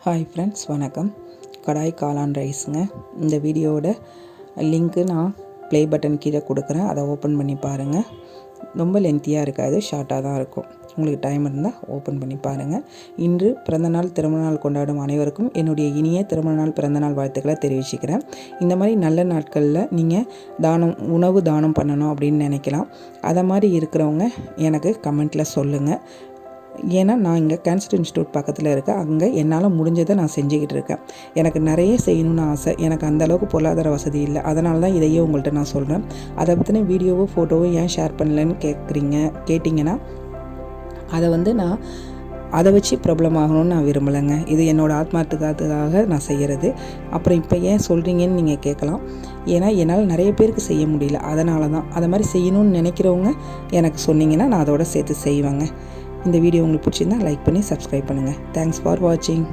Hi friends, வணக்கம். கடாய் காளான் ரைஸுங்க. இந்த வீடியோவோட லிங்க்கு நான் ப்ளே பட்டன் கீழே கொடுக்குறேன். அதை ஓப்பன் பண்ணி பாருங்கள். ரொம்ப லென்த்தியாக இருக்காது, ஷார்ட்டாக தான் இருக்கும். உங்களுக்கு டைம் இருந்தால் ஓப்பன் பண்ணி பாருங்கள். இன்று பிறந்தநாள் திருமணநாள் கொண்டாடும் அனைவருக்கும் என்னுடைய இனிய திருமணநாள் பிறந்தநாள் வாழ்த்துக்களை தெரிவிச்சுக்கிறேன். இந்த மாதிரி நல்ல நாட்களில் நீங்கள் உணவு தானம் பண்ணணும் அப்படின்னு நினைக்கலாம். அதை மாதிரி இருக்கிறவங்க எனக்கு கமெண்ட்டில் சொல்லுங்கள். ஏன்னா நான் இங்கே கேன்சர் இன்ஸ்டியூட் பக்கத்தில் இருக்கேன். அங்கே என்னால் முடிஞ்சதை நான் செஞ்சுக்கிட்டு இருக்கேன். எனக்கு நிறைய செய்யணும்னு ஆசை. எனக்கு அந்தளவுக்கு பொருளாதார வசதி இல்லை. அதனால தான் இதையே உங்கள்கிட்ட நான் சொல்கிறேன். அதை பற்றின வீடியோவோ ஃபோட்டோவோ ஏன் ஷேர் பண்ணலன்னு கேட்டிங்கன்னா நான் அதை வச்சு ப்ராப்ளம் ஆகணும்னு நான் விரும்பலைங்க. இது என்னோடய ஆத்மார்த்தத்துக்காக நான் செய்கிறது. அப்புறம் இப்போ ஏன் சொல்கிறீங்கன்னு நீங்கள் கேட்கலாம். ஏன்னா என்னால் நிறைய பேருக்கு செய்ய முடியல. அதனால தான் அதை மாதிரி செய்யணும்னு நினைக்கிறவங்க எனக்கு சொன்னீங்கன்னா நான் அதோட சேர்த்து செய்வேங்க. இந்த வீடியோ உங்களுக்கு பிடிச்சிருந்தா லைக் பண்ணி சப்ஸ்கிரைப் பண்ணுங்கள். தேங்க்ஸ் ஃபார் வாட்சிங்.